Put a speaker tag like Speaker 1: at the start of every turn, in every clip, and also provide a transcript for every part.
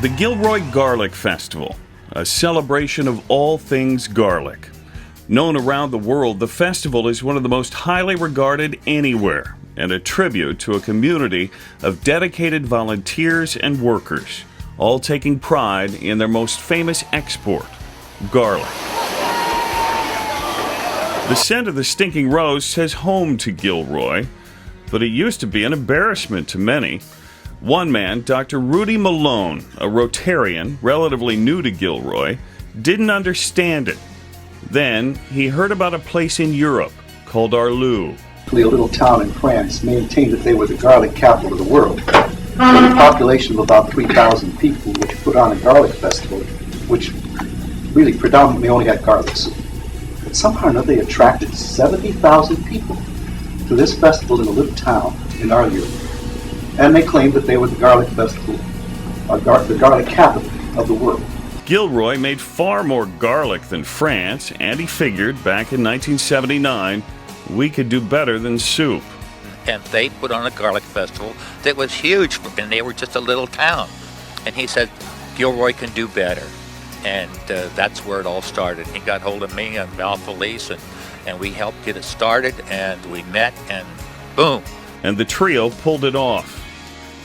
Speaker 1: The Gilroy Garlic Festival, a celebration of all things garlic. Known around the world, the festival is one of the most highly regarded anywhere, and a tribute to a community of dedicated volunteers and workers, all taking pride in their most famous export, garlic. The scent of the stinking rose says home to Gilroy, but it used to be an embarrassment to many. One man, Dr. Rudy Malone, a Rotarian, relatively new to Gilroy, didn't understand it. Then he heard about a place in Europe called Arleux.
Speaker 2: A little town in France maintained that they were the garlic capital of the world. With a population of about 3,000 people, which put on a garlic festival, which really predominantly only had garlic soup. But somehow or another they attracted 70,000 people to this festival in a little town in Arleux. And they claimed that they were the garlic festival, the garlic capital of the world.
Speaker 1: Gilroy made far more garlic than France, and he figured back in 1979 we could do better than soup.
Speaker 3: And they put on a garlic festival that was huge, and they were just a little town. And he said, Gilroy can do better. And that's where it all started. He got hold of me and Val Felice, and we helped get it started, and we met, and boom.
Speaker 1: And the trio pulled it off.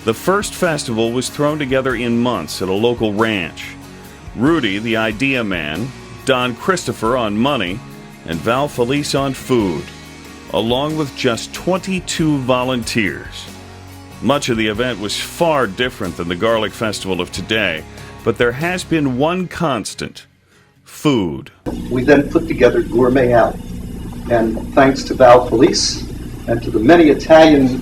Speaker 1: The first festival was thrown together in months at a local ranch. Rudy, the idea man, Don Christopher on money, and Val Felice on food, along with just 22 volunteers. Much of the event was far different than the Garlic Festival of today, but there has been one constant: food.
Speaker 2: We then put together Gourmet Alley, and thanks to Val Felice and to the many Italian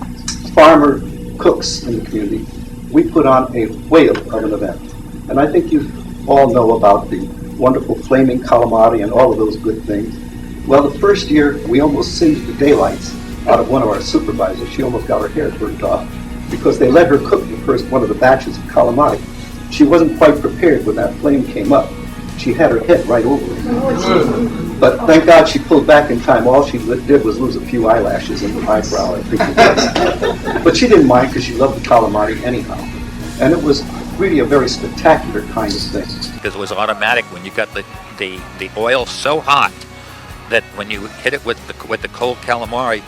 Speaker 2: farmer cooks in the community, we put on a whale of an event. And I think you all know about the wonderful flaming calamari and all of those good things. Well, the first year we almost singed the daylights out of one of our supervisors. She almost got her hair turned off because they let her cook the first one of the batches of calamari. She wasn't quite prepared when that flame came up. She had her head right over it. But thank God she pulled back in time. All she did was lose a few eyelashes and her eyebrow, I think it was. But she didn't mind because she loved the calamari anyhow. And it was really a very spectacular kind of thing.
Speaker 3: Because it was automatic when you got the oil so hot that when you hit it with the cold calamari,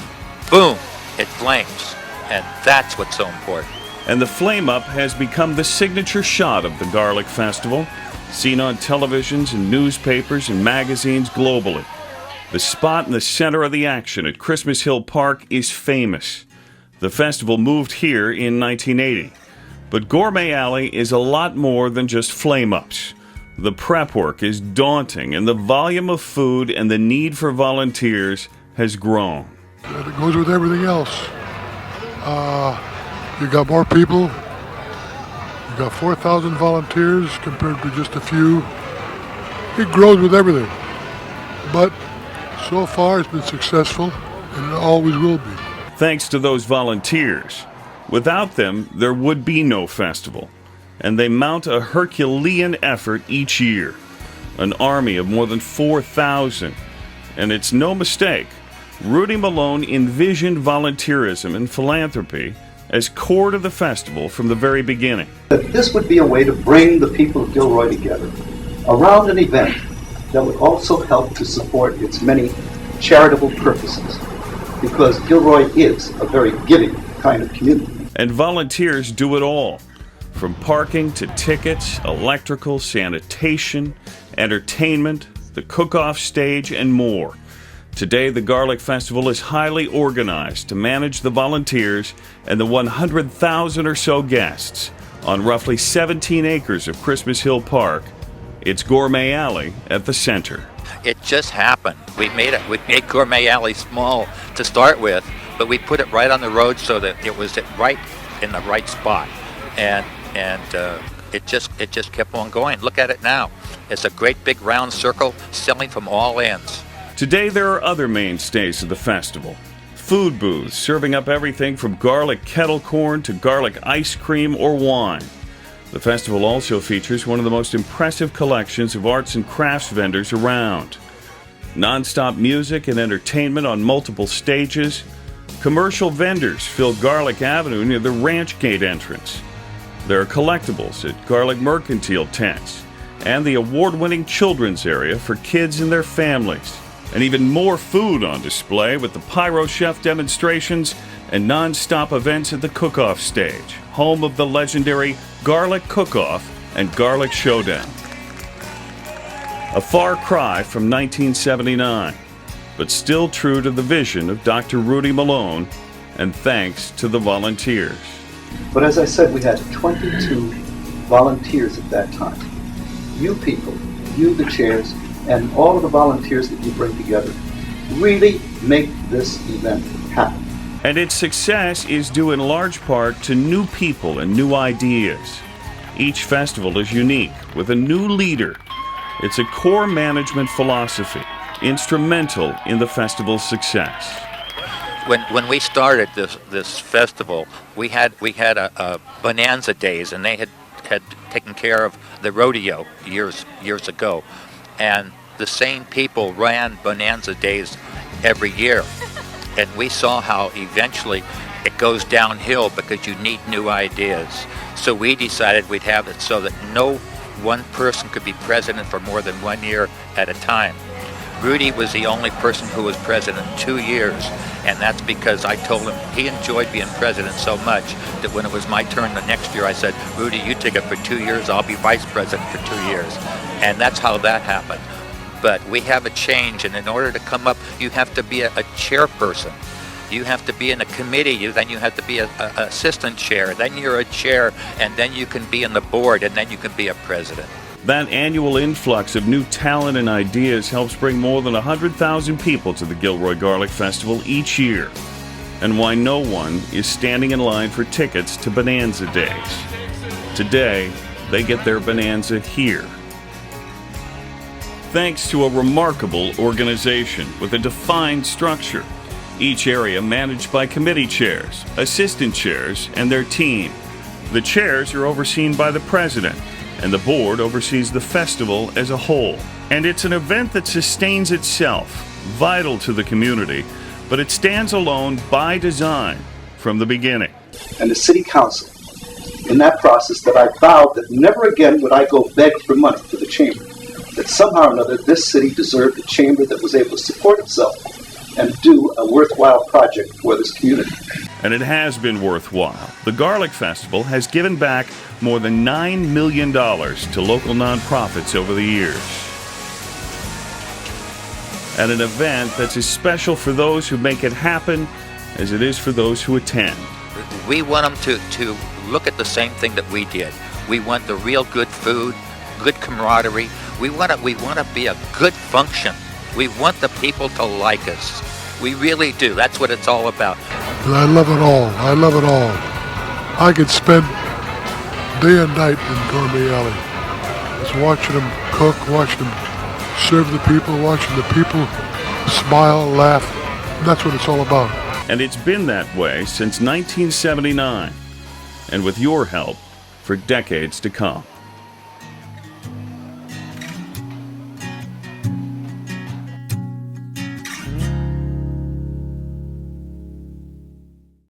Speaker 3: boom, it flames. And that's what's so important.
Speaker 1: And the flame up has become the signature shot of the Garlic Festival, seen on televisions and newspapers and magazines globally. The spot in the center of the action at Christmas Hill Park is famous. The festival moved here in 1980. But Gourmet Alley is a lot more than just flame-ups. The prep work is daunting, and the volume of food and the need for volunteers has grown.
Speaker 4: It goes with everything else. You got more people. You got 4,000 volunteers compared to just a few. It grows with everything. But so far it's been successful, and it always will be.
Speaker 1: Thanks to those volunteers. Without them, there would be no festival. And they mount a Herculean effort each year. An army of more than 4,000. And it's no mistake, Rudy Malone envisioned volunteerism and philanthropy as core to the festival from the very beginning.
Speaker 2: That this would be a way to bring the people of Gilroy together around an event that would also help to support its many charitable purposes, because Gilroy is a very giving kind of community.
Speaker 1: And volunteers do it all, from parking to tickets, electrical, sanitation, entertainment, the cook-off stage, and more. Today, the Garlic Festival is highly organized to manage the volunteers and the 100,000 or so guests on roughly 17 acres of Christmas Hill Park. It's Gourmet Alley at the center.
Speaker 3: It just happened. We made Gourmet Alley small to start with, but we put it right on the road so that it was right in the right spot, and it just kept on going. Look at it now. It's a great big round circle selling from all ends.
Speaker 1: Today there are other mainstays of the festival. Food booths serving up everything from garlic kettle corn to garlic ice cream or wine. The festival also features one of the most impressive collections of arts and crafts vendors around. Non-stop music and entertainment on multiple stages. Commercial vendors fill Garlic Avenue near the Ranch Gate entrance. There are collectibles at Garlic Mercantile tents and the award-winning children's area for kids and their families. And even more food on display with the Pyro Chef demonstrations and non-stop events at the Cook-Off stage, home of the legendary Garlic Cook-Off and Garlic Showdown. A far cry from 1979, but still true to the vision of Dr. Rudy Malone, and thanks to the volunteers.
Speaker 2: But as I said, we had 22 volunteers at that time. You people, you the chairs, and all of the volunteers that you bring together really make this event happen.
Speaker 1: And its success is due in large part to new people and new ideas. Each festival is unique, with a new leader. It's a core management philosophy, instrumental in the festival's success.
Speaker 3: When we started this festival, we had a Bonanza Days, and they had taken care of the rodeo years ago, and the same people ran Bonanza Days every year, and we saw how eventually it goes downhill because you need new ideas. So we decided we'd have it so that no one person could be president for more than 1 year at a time. Rudy was the only person who was president 2 years, and that's because I told him he enjoyed being president so much that when it was my turn the next year, I said, Rudy, you take it for 2 years, I'll be vice president for 2 years. And that's how that happened. But we have a change, and in order to come up, you have to be a chairperson. You have to be in a committee, then you have to be an assistant chair, then you're a chair, and then you can be in the board, and then you can be a president.
Speaker 1: That annual influx of new talent and ideas helps bring more than 100,000 people to the Gilroy Garlic Festival each year, and why no one is standing in line for tickets to Bonanza Days. Today, they get their Bonanza here. Thanks to a remarkable organization with a defined structure, each area managed by committee chairs, assistant chairs, and their team. The chairs are overseen by the president, and the board oversees the festival as a whole. And it's an event that sustains itself, vital to the community, but it stands alone by design from the beginning.
Speaker 2: And the city council, in that process, that I vowed that never again would I go beg for money to the chamber, that somehow or another this city deserved a chamber that was able to support itself and do a worthwhile project for this community.
Speaker 1: And it has been worthwhile. The Garlic Festival has given back more than $9 million to local nonprofits over the years. And an event that's as special for those who make it happen as it is for those who attend.
Speaker 3: We want them to look at the same thing that we did. We want the real good food, good camaraderie. We want to be a good function. We want the people to like us. We really do. That's what it's all about.
Speaker 4: And I love it all. I love it all. I could spend day and night in Gourmet Alley, just watching them cook, watching them serve the people, watching the people smile, laugh. And that's what it's all about.
Speaker 1: And it's been that way since 1979, and with your help, for decades to come.